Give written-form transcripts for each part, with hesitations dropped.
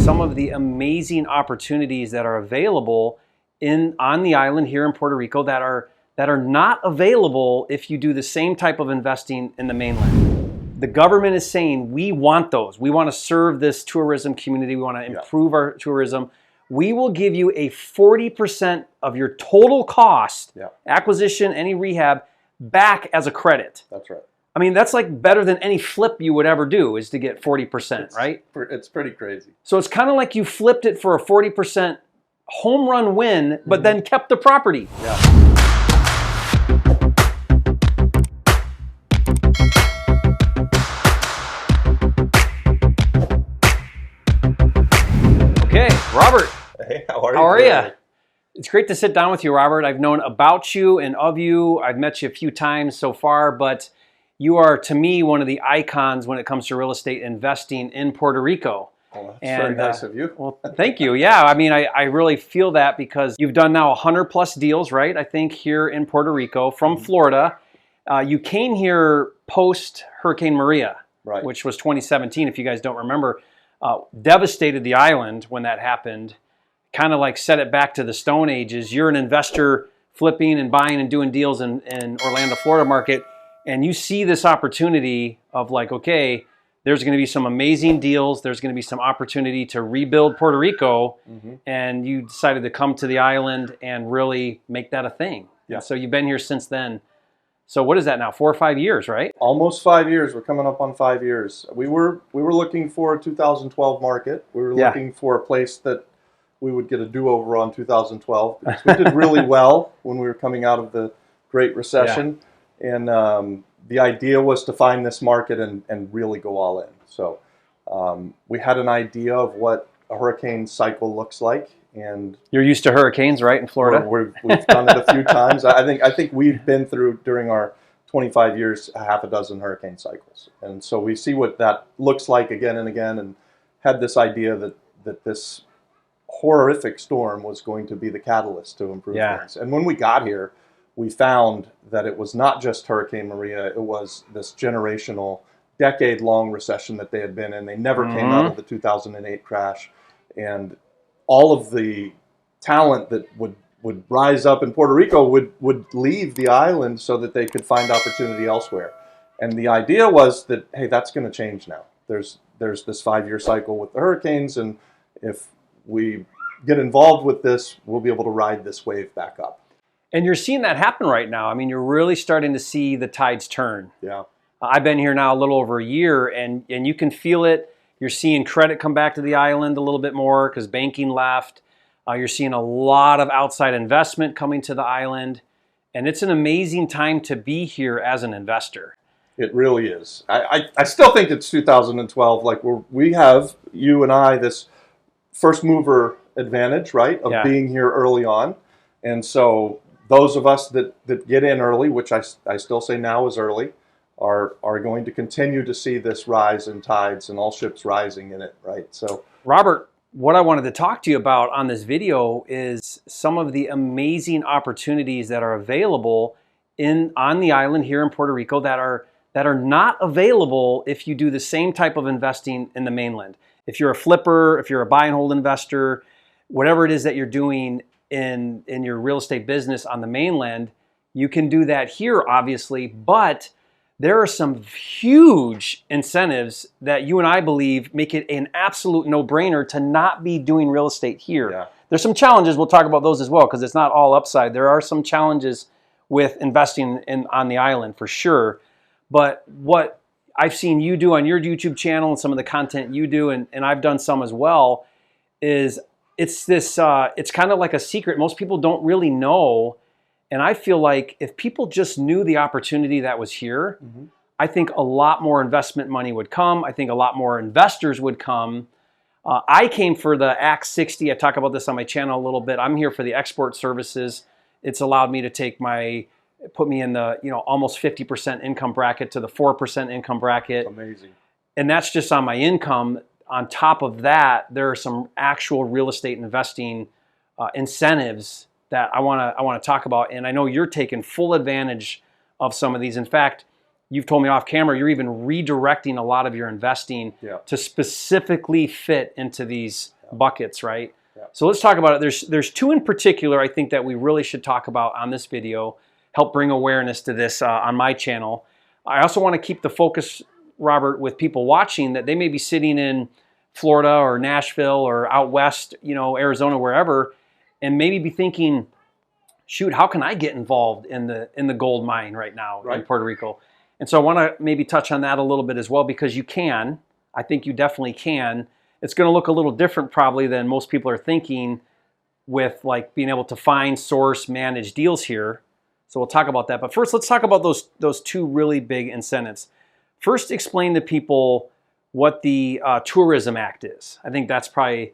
some of the amazing opportunities that are available on the island here in Puerto Rico that are not available if you do the same type of investing in the mainland. The government is saying, we want those. We want to serve this tourism community. We want to improve our tourism. We will give you a 40% of your total cost, acquisition, any rehab, back as a credit. That's right. I mean, that's like better than any flip you would ever do, is to get 40%, right? It's pretty crazy. So it's kind of like you flipped it for a 40% home run win, but then kept the property. Yeah. Okay, Robert. Hey, how are you? How are you? It's great to sit down with you, Robert. I've known about you and of you. I've met you a few times so far, but you are, to me, one of the icons when it comes to real estate investing in Puerto Rico. Well, that's very nice of you. Well, thank you. Yeah, I mean, I really feel that because you've done now 100 plus deals, right? I think here in Puerto Rico from Florida. You came here post Hurricane Maria, which was 2017, if you guys don't remember. Devastated the island when that happened. Kind of like set it back to the Stone Ages. You're an investor flipping and buying and doing deals in Orlando, Florida market. And you see this opportunity of like, okay, there's going to be some amazing deals. There's going to be some opportunity to rebuild Puerto Rico. And you decided to come to the island and really make that a thing. Yeah. So you've been here since then. So what is that now? 4 or 5 years, right? Almost 5 years. We're coming up on 5 years. We were looking for a 2012 market. We were looking for a place that we would get a do-over on 2012. Because we did really well when we were coming out of the Great Recession. And the idea was to find this market and really go all in. So we had an idea of what a hurricane cycle looks like. And you're used to hurricanes, right, in Florida? We've done it a few times. I think we've been through, during our 25 years, half a dozen hurricane cycles. And so we see what that looks like again and again, and had this idea that this horrific storm was going to be the catalyst to improve things. And when we got here, we found that it was not just Hurricane Maria, it was this generational, decade-long recession that they had been in. They never came out of the 2008 crash. And all of the talent that would rise up in Puerto Rico would leave the island so that they could find opportunity elsewhere. And the idea was that, hey, that's going to change now. There's this 5-year cycle with the hurricanes, and if we get involved with this, we'll be able to ride this wave back up. And you're seeing that happen right now. I mean, you're really starting to see the tides turn. Yeah. I've been here now a little over a year, and you can feel it. You're seeing credit come back to the island a little bit more because banking left. You're seeing a lot of outside investment coming to the island. And it's an amazing time to be here as an investor. It really is. I still think it's 2012. Like we have, you and I, this first mover advantage, right, of being here early on. And so those of us that get in early, which I still say now is early, are going to continue to see this rise in tides and all ships rising in it, right? So, Robert, what I wanted to talk to you about on this video is some of the amazing opportunities that are available on the island here in Puerto Rico that are not available if you do the same type of investing in the mainland. If you're a flipper, if you're a buy and hold investor, whatever it is that you're doing in your real estate business on the mainland, you can do that here, obviously, but there are some huge incentives that you and I believe make it an absolute no-brainer to not be doing real estate here. Yeah. There's some challenges. We'll talk about those as well because it's not all upside. There are some challenges with investing on the island for sure. But what I've seen you do on your YouTube channel and some of the content you do, and I've done some as well, is it's kind of like a secret. Most people don't really know. And I feel like if people just knew the opportunity that was here, I think a lot more investment money would come. I think a lot more investors would come. I came for the Act 60. I talk about this on my channel a little bit. I'm here for the export services. It's allowed me to put me in the almost 50% income bracket to the 4% income bracket. Amazing. And that's just on my income. On top of that, there are some actual real estate investing incentives that I want to talk about, and I know you're taking full advantage of some of these. In fact, you've told me off camera, you're even redirecting a lot of your investing to specifically fit into these buckets, right? Yeah. So let's talk about it. There's two in particular I think that we really should talk about on this video, help bring awareness to this on my channel. I also want to keep the focus, Robert, with people watching that they may be sitting in Florida or Nashville or out west, Arizona, wherever, and maybe be thinking, shoot, how can I get involved in the gold mine right now in Puerto Rico? And so I want to maybe touch on that a little bit as well, because you can. I think you definitely can. It's going to look a little different probably than most people are thinking with like being able to find, source, manage deals here. So we'll talk about that. But first, let's talk about those two really big incentives. First, explain to people what the Tourism Act is. I think that's probably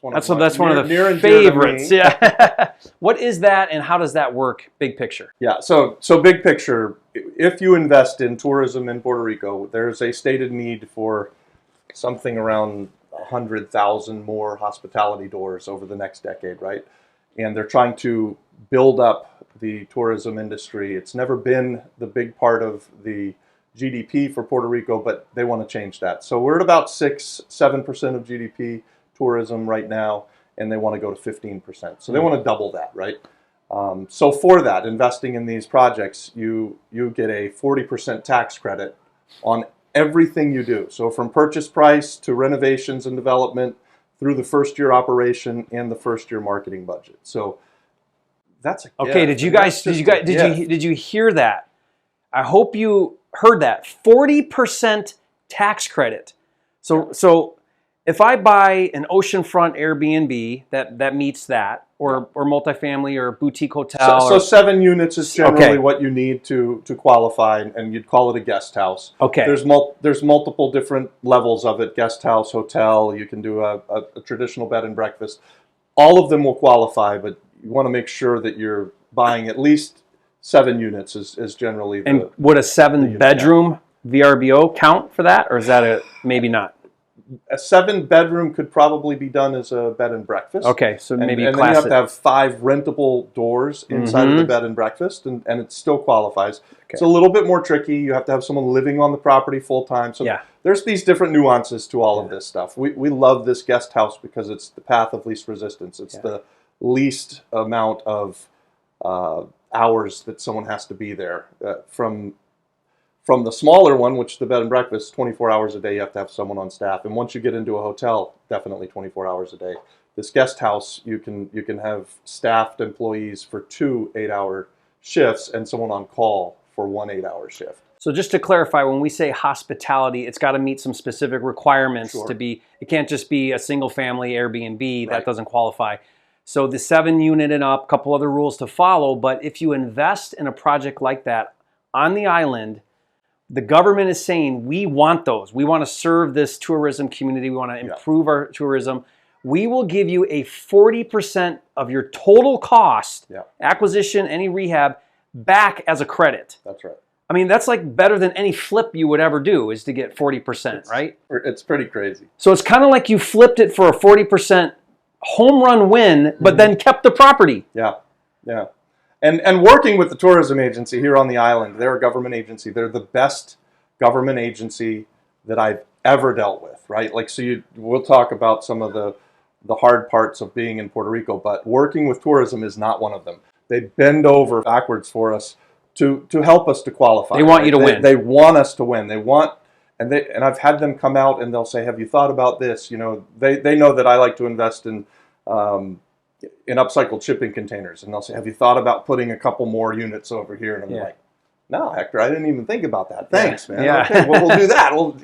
one of the favorites. Yeah. What is that, and how does that work? Big picture. Yeah. So big picture. If you invest in tourism in Puerto Rico, there's a stated need for something around 100,000 more hospitality doors over the next decade, right? And they're trying to build up the tourism industry. It's never been the big part of the GDP for Puerto Rico, but they want to change that. So we're at about 6-7% of GDP tourism right now, and they want to go to 15%. So they want to double that, right? So for that, investing in these projects, you get a 40% tax credit on everything you do. So from purchase price to renovations and development through the first year operation and the first year marketing budget. So that's a okay. Did you hear that? I hope you heard that. 40% tax credit. So if I buy an oceanfront Airbnb that meets that, or multifamily or boutique hotel. So 7 units is generally what you need to qualify, and you'd call it a guest house. Okay. There's multiple different levels of it: guest house, hotel. You can do a traditional bed and breakfast. All of them will qualify, but you want to make sure that you're buying at least 7 units is generally the... And would a 7-bedroom VRBO count for that, or is that maybe not? A 7-bedroom could probably be done as a bed and breakfast. Okay, so maybe and then you have to have 5 rentable doors inside of the bed and breakfast, and it still qualifies. Okay. It's a little bit more tricky. You have to have someone living on the property full time. So there's these different nuances to all of this stuff. We love this guest house because it's the path of least resistance. It's the least amount of hours that someone has to be there. From the smaller one, which the bed and breakfast, 24 hours a day, you have to have someone on staff. And once you get into a hotel, definitely 24 hours a day. This guest house, you can have staffed employees for 2 8-hour shifts and someone on call for 1 8-hour shift. So just to clarify, when we say hospitality, it's got to meet some specific requirements to be, it can't just be a single family Airbnb, that doesn't qualify. So the 7-unit and up, couple other rules to follow, but if you invest in a project like that on the island, the government is saying, we want those. We want to serve this tourism community. We want to improve our tourism. We will give you a 40% of your total cost, acquisition, any rehab, back as a credit. That's right. I mean, that's like better than any flip you would ever do, is to get 40%, right? It's pretty crazy. So it's kind of like you flipped it for a 40% home run win, but then kept the property. Yeah, yeah. And working with the tourism agency here on the island, they're a government agency. They're the best government agency that I've ever dealt with, right? Like, so we'll talk about some of the hard parts of being in Puerto Rico, but working with tourism is not one of them. They bend over backwards for us to help us to qualify. They want you to win. They want us to win. They want, and I've had them come out and they'll say, "Have you thought about this?" You know, they know that I like to invest in upcycled shipping containers, and they'll say, "Have you thought about putting a couple more units over here?" And I'm like, "No, Hector, I didn't even think about that. Thanks, man. Yeah. Okay, well, we'll do that. We'll,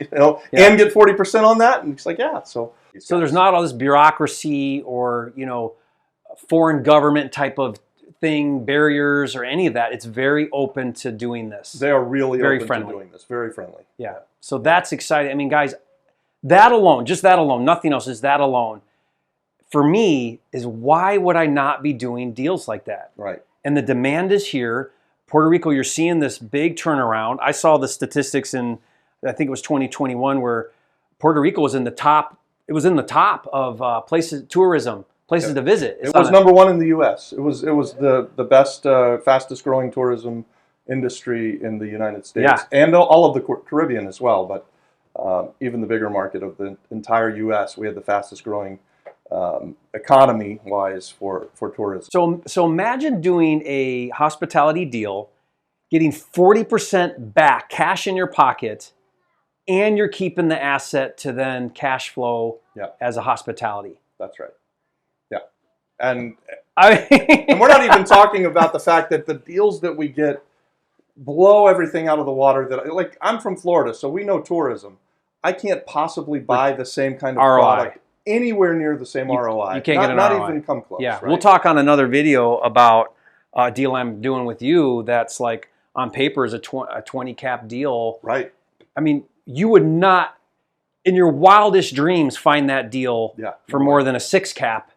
and get 40% on that." And it's like, yeah. So there's not all this bureaucracy or foreign government type of thing, barriers or any of that. It's very open to doing this. They are really very open friendly. to doing this. Very friendly. Yeah. So that's exciting. I mean, guys, that alone, just that alone, nothing else, is that alone, for me, is why would I not be doing deals like that? Right. And the demand is here. Puerto Rico, you're seeing this big turnaround. I saw the statistics in, I think it was 2021, where Puerto Rico was in the top. It was in the top of places, tourism, places to visit. It was number 1 in the U.S. It was the best, fastest growing tourism industry in the United States Yeah. and all of the Caribbean as well. But even the bigger market of the entire U.S., we had the fastest growing economy-wise for tourism. So imagine doing a hospitality deal, getting 40% back, cash in your pocket, and you're keeping the asset to then cash flow as a hospitality. That's right. Yeah. And I mean, and we're not even talking about the fact that the deals that we get blow everything out of the water. That, like, I'm from Florida, so we know tourism. I can't possibly buy the same kind of ROI. Product anywhere near the same ROI. You can't get an not ROI. even come close. Yeah, right? we'll talk on another video about a deal I'm doing with you that's like on paper is a 20 cap deal. Right. I mean, you would not, in your wildest dreams, find that deal for more than a 6 cap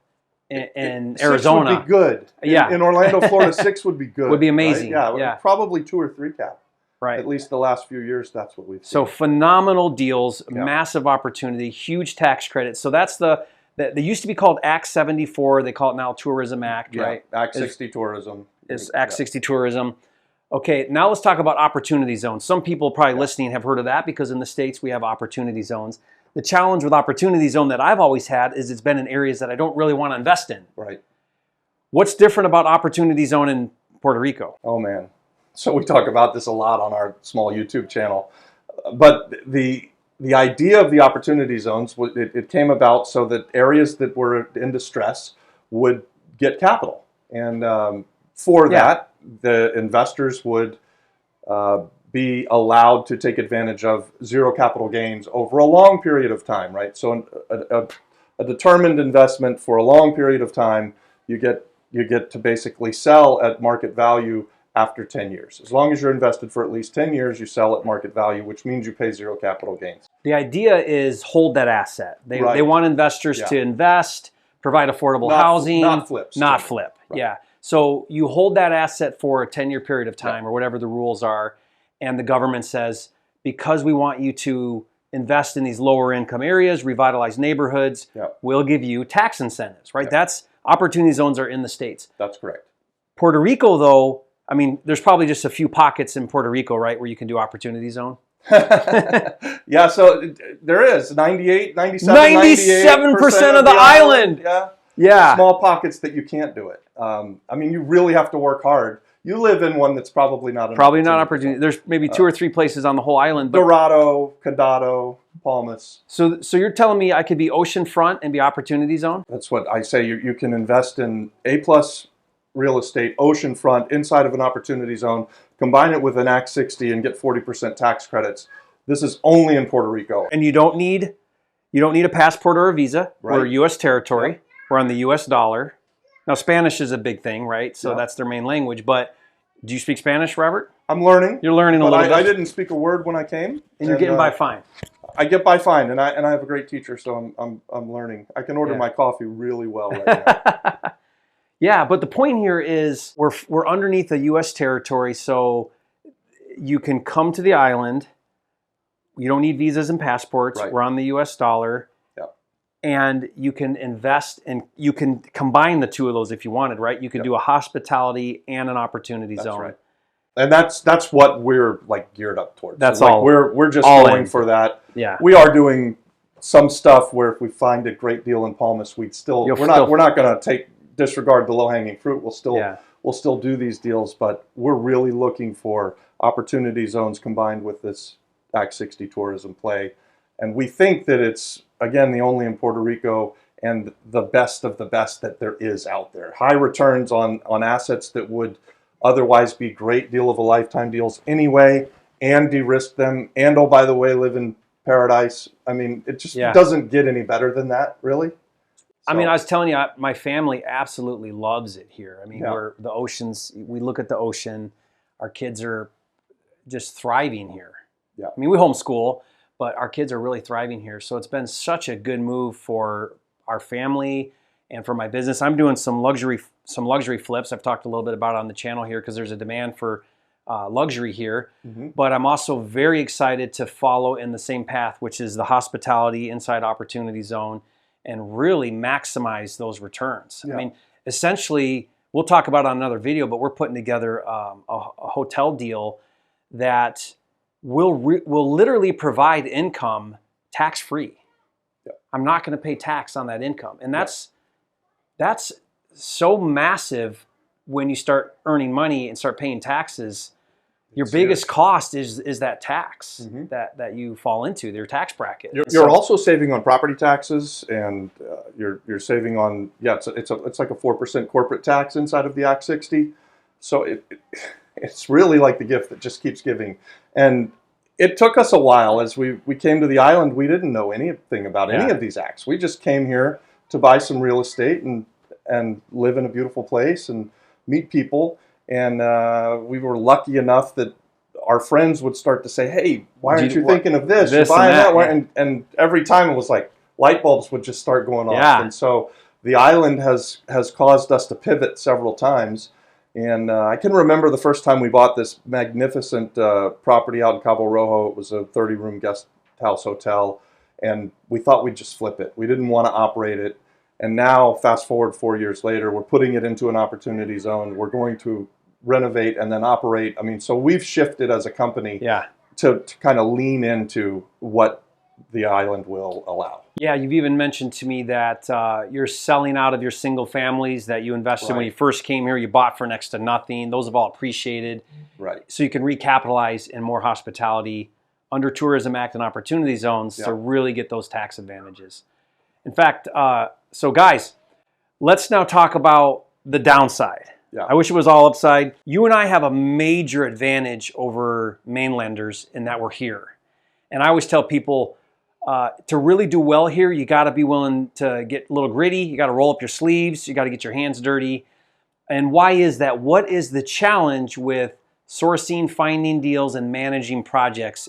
in Arizona. 6 would be good. In Orlando, Florida, 6 would be good. Would be amazing. Right? Yeah, probably 2 or 3 cap. Right. At least the last few years, that's what we've seen. So phenomenal deals, massive opportunity, huge tax credits. So that's they used to be called Act 74. They call it now Tourism Act, right? Act 60 Tourism. It's Act 60 Tourism. Okay, now let's talk about opportunity zones. Some people probably listening have heard of that because in the States we have opportunity zones. The challenge with opportunity zone that I've always had is it's been in areas that I don't really want to invest in. Right. What's different about opportunity zone in Puerto Rico? Oh, man. So we talk about this a lot on our small YouTube channel. But the idea of the opportunity zones, it came about so that areas that were in distress would get capital. And for that, the investors would be allowed to take advantage of zero capital gains over a long period of time, right? So a determined investment for a long period of time, you get to basically sell at market value after 10 years. As long as you're invested for at least 10 years, you sell at market value, which means you pay zero capital gains. The idea is hold that asset. They want investors to invest, provide affordable housing. Not flips. Not flip, yeah. So you hold that asset for a 10-year period of time or whatever the rules are, and the government says, because we want you to invest in these lower income areas, revitalize neighborhoods, we'll give you tax incentives, right? That's opportunity zones are in the States. That's correct. Puerto Rico, though, I mean, there's probably just a few pockets in Puerto Rico, right, where you can do opportunity zone? Yeah, so there is 97% of the island. Yeah. Small pockets that you can't do it. I mean, you really have to work hard. You live in one that's probably not an opportunity. There's maybe 2 or 3 places on the whole island. But Dorado, Condado, Palmas. So you're telling me I could be oceanfront and be opportunity zone? That's what I say. You can invest in A+ real estate, oceanfront, inside of an opportunity zone, combine it with an Act 60 and get 40% tax credits. This is only in Puerto Rico. And you don't need a passport or a visa. Right. We're a U.S. territory. Yep. We're on the U.S. dollar. Now, Spanish is a big thing, right? So that's their main language. But do you speak Spanish, Robert? I'm learning. You're learning a little bit. I didn't speak a word when I came. And you're getting by fine. I get by fine, and I have a great teacher, so I'm learning. I can order my coffee really well right now. Yeah, but the point here is we're underneath a U.S. territory, so you can come to the island. You don't need visas and passports. Right. We're on the U.S. dollar. And you can invest and you can combine the two of those if you wanted, right? You can do a hospitality and an opportunity zone. Right. And that's what we're like geared up towards. That's so, all. We're just going for that. Yeah. We are doing some stuff where if we find a great deal in Palmas, we're not going to disregard the low-hanging fruit. We'll still do these deals, but we're really looking for opportunity zones combined with this Act 60 tourism play. And we think that it's, again, the only in Puerto Rico and the best of the best that there is out there. High returns on assets that would otherwise be great deal of a lifetime deals anyway, and de-risk them, and, oh, by the way, live in paradise. I mean, it just doesn't get any better than that, really. So. I mean, I was telling you, my family absolutely loves it here. I mean, we're the oceans, we look at the ocean. Our kids are just thriving here. Yeah. I mean, we homeschool, but our kids are really thriving here. So it's been such a good move for our family and for my business. I'm doing some luxury flips. I've talked a little bit about it on the channel here because there's a demand for luxury here. Mm-hmm. But I'm also very excited to follow in the same path, which is the hospitality inside opportunity zone, and really maximize those returns. Yeah. I mean, essentially, we'll talk about it on another video, but we're putting together a hotel deal that will literally provide income tax-free. Yeah. I'm not going to pay tax on that income. And that's so massive when you start earning money and start paying taxes. Your biggest cost is that tax that you fall into, their tax bracket. You're also saving on property taxes, and you're saving on it's like a 4% corporate tax inside of the Act 60. So it's really like the gift that just keeps giving. And it took us a while as we came to the island. We didn't know anything about any of these acts. We just came here to buy some real estate and live in a beautiful place and meet people. And we were lucky enough that our friends would start to say, "Hey, why aren't you thinking of this? You're buying that one." And every time it was like light bulbs would just start going off. Yeah. And so the island has caused us to pivot several times. And I can remember the first time we bought this magnificent property out in Cabo Rojo. It was a 30-room guest house hotel, and we thought we'd just flip it. We didn't want to operate it. And now, fast forward 4 years later, we're putting it into an opportunity zone. We're going to renovate and then operate. I mean, so we've shifted as a company to kind of lean into what the island will allow. Yeah, you've even mentioned to me that you're selling out of your single families that you invested when you first came here. You bought for next to nothing. Those have all appreciated. Right. So you can recapitalize in more hospitality under Tourism Act and opportunity zones to really get those tax advantages. In fact, so guys, let's now talk about the downside. Yeah. I wish it was all upside. You and I have a major advantage over mainlanders in that we're here. And I always tell people to really do well here, you got to be willing to get a little gritty. You got to roll up your sleeves. You got to get your hands dirty. And why is that? What is the challenge with sourcing, finding deals, and managing projects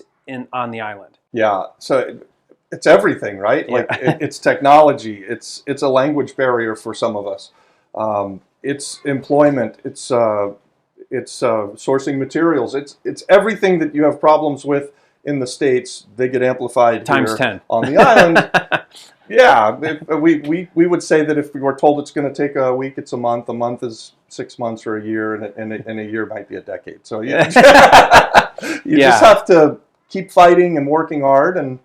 on the island? Yeah. So it's everything, right? Yeah. Like it's technology. It's a language barrier for some of us. It's employment. It's sourcing materials. It's everything that you have problems with in the States. They get amplified times here 10 on the island. Yeah, we would say that if we were told it's going to take a week, it's a month. A month is 6 months or a year, and a year might be a decade. So you just have to keep fighting and working hard. And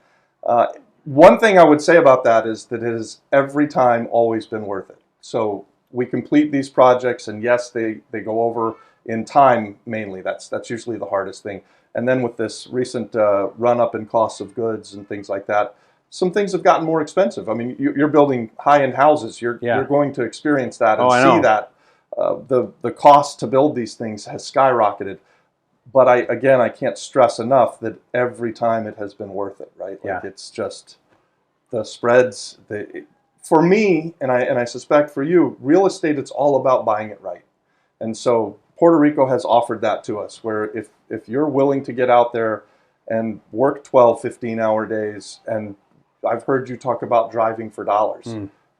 one thing I would say about that is that it has every time always been worth it. So we complete these projects, and yes, they go over in time mainly. That's usually the hardest thing. And then with this recent run up in costs of goods and things like that, some things have gotten more expensive. I mean, you're building high-end houses. You're going to experience that and see that. The cost to build these things has skyrocketed. But I can't stress enough that every time it has been worth it, right? Like it's just the spreads. For me, and I suspect for you, real estate, it's all about buying it right. And so Puerto Rico has offered that to us, where if you're willing to get out there and work 12, 15-hour days, and I've heard you talk about driving for dollars.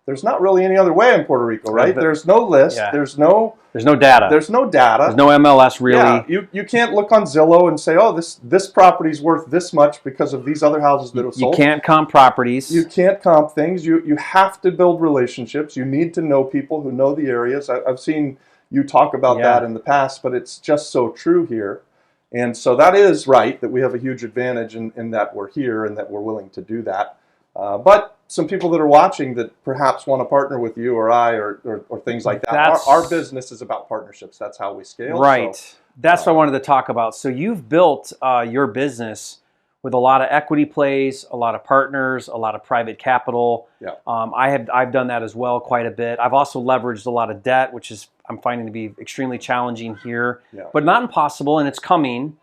There's not really any other way in Puerto Rico, right? There's no list. Yeah. There's no data. There's no data. There's no MLS really. Yeah, you can't look on Zillow and say, oh, this property's worth this much because of these other houses that have sold. You can't comp properties. You can't comp things. You have to build relationships. You need to know people who know the areas. I've seen you talk about that in the past, but it's just so true here. And so that is right, that we have a huge advantage in that we're here and that we're willing to do that. But some people that are watching that perhaps want to partner with you or I or things like that. Our business is about partnerships. That's how we scale. Right. So, that's what I wanted to talk about. So you've built your business with a lot of equity plays, a lot of partners, a lot of private capital. Yeah. I've done that as well quite a bit. I've also leveraged a lot of debt, which is I'm finding to be extremely challenging here, but not impossible, and it's coming.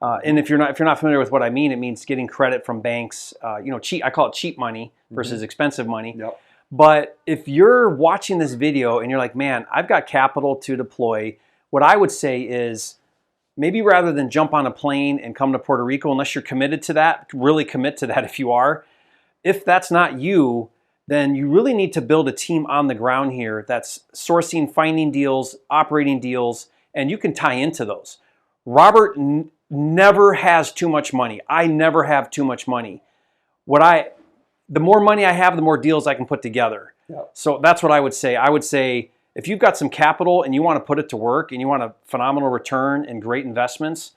And if you're not familiar with what I mean, it means getting credit from banks. Cheap. I call it cheap money versus expensive money. Yep. But if you're watching this video and you're like, man, I've got capital to deploy, what I would say is maybe rather than jump on a plane and come to Puerto Rico, unless you're committed to that, really commit to that if you are. If that's not you, then you really need to build a team on the ground here that's sourcing, finding deals, operating deals, and you can tie into those. Robert never has too much money. I never have too much money. The more money I have, the more deals I can put together. Yep. So that's what I would say. I would say If you've got some capital and you want to put it to work and you want a phenomenal return and great investments,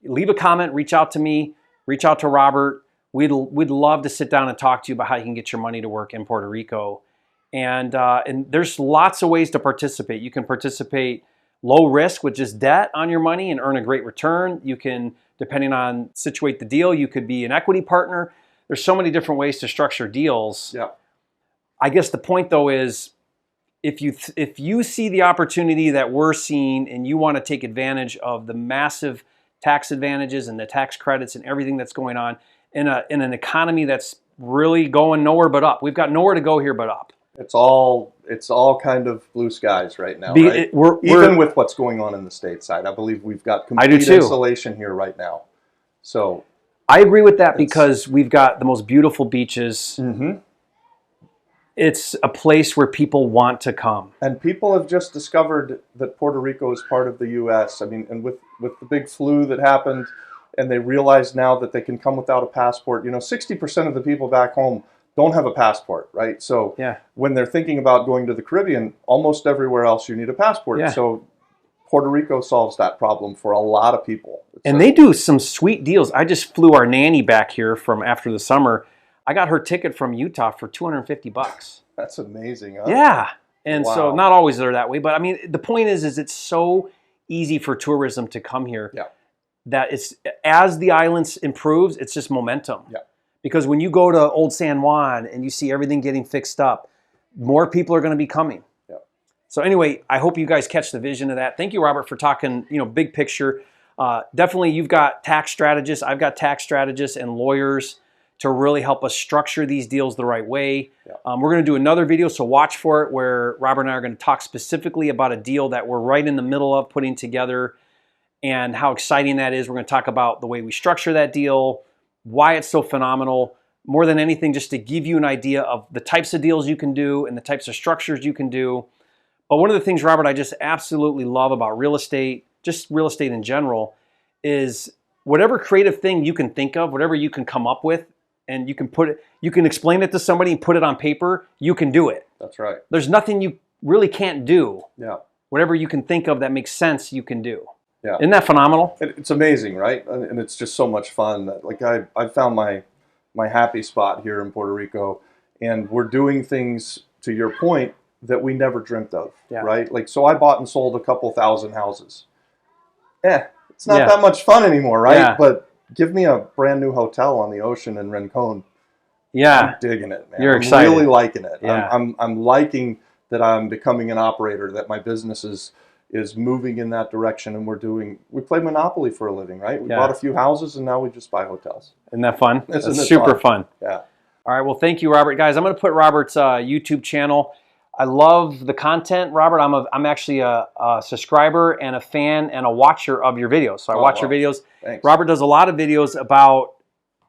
leave a comment, reach out to me, reach out to Robert. We'd love to sit down and talk to you about how you can get your money to work in Puerto Rico. And there's lots of ways to participate. You can participate low risk with just debt on your money and earn a great return. You can, depending on situate the deal, you could be an equity partner. There's so many different ways to structure deals. Yeah. I guess the point though is, if you see the opportunity that we're seeing and you want to take advantage of the massive tax advantages and the tax credits and everything that's going on in an economy that's really going nowhere but up. We've got nowhere to go here but up. It's all kind of blue skies right now, right? Even with what's going on in the stateside, I believe we've got complete insulation here right now. So I agree with that because we've got the most beautiful beaches. Mm-hmm. It's a place where people want to come. And people have just discovered that Puerto Rico is part of the U.S. I mean, and with the big flu that happened, and they realize now that they can come without a passport. 60% of the people back home don't have a passport, right? So when they're thinking about going to the Caribbean, almost everywhere else you need a passport. Yeah. So Puerto Rico solves that problem for a lot of people. And they do some sweet deals. I just flew our nanny back here from after the summer. I got her ticket from Utah for $250. That's amazing, huh? Yeah. And so not always they're that way, but I mean, the point is it's so easy for tourism to come here. Yeah. That it's, as the islands improves, it's just momentum. Yeah. Because when you go to Old San Juan and you see everything getting fixed up, more people are going to be coming. Yeah. So anyway, I hope you guys catch the vision of that. Thank you, Robert, for talking, big picture. Definitely, you've got tax strategists. I've got tax strategists and lawyers to really help us structure these deals the right way. Yeah. We're going to do another video, so watch for it, where Robert and I are going to talk specifically about a deal that we're right in the middle of putting together and how exciting that is. We're going to talk about the way we structure that deal, why it's so phenomenal, more than anything, just to give you an idea of the types of deals you can do and the types of structures you can do. But one of the things, Robert, I just absolutely love about real estate, just real estate in general, is whatever creative thing you can think of, whatever you can come up with, and you can explain it to somebody and put it on paper, you can do it. That's right. There's nothing you really can't do. Yeah. Whatever you can think of that makes sense, you can do. Yeah. Isn't that phenomenal? It's amazing, right? And it's just so much fun. Like I found my happy spot here in Puerto Rico, and we're doing things, to your point, that we never dreamt of, right? Like, so I bought and sold a couple thousand houses. It's not that much fun anymore, right? Yeah. But give me a brand new hotel on the ocean in Rincon. Yeah. I'm digging it, man. You're excited. I'm really liking it. Yeah. I'm liking that I'm becoming an operator, that my business is moving in that direction, and we play Monopoly for a living, right? We bought a few houses, and now we just buy hotels. Isn't that fun? It's super fun. Yeah. All right, well, thank you, Robert. Guys, I'm going to put Robert's YouTube channel. I love the content, Robert. I'm actually a subscriber and a fan and a watcher of your videos. So I watch your videos. Thanks. Robert does a lot of videos about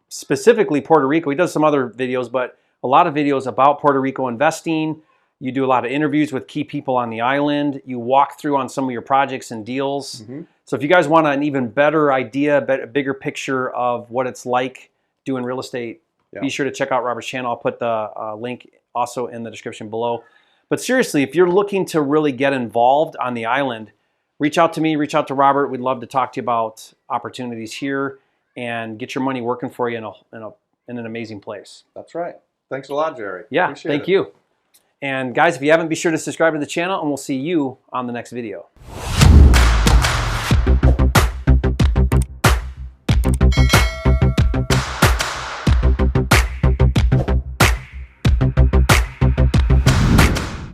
specifically Puerto Rico. He does some other videos, but a lot of videos about Puerto Rico investing. You do a lot of interviews with key people on the island. You walk through on some of your projects and deals. Mm-hmm. So if you guys want an even better idea, a bigger picture of what it's like doing real estate, be sure to check out Robert's channel. I'll put the link also in the description below. But seriously, if you're looking to really get involved on the island, reach out to me, reach out to Robert. We'd love to talk to you about opportunities here and get your money working for you in an amazing place. That's right. Thanks a lot, Jerry. Yeah, thank you. And guys, if you haven't, be sure to subscribe to the channel, and we'll see you on the next video.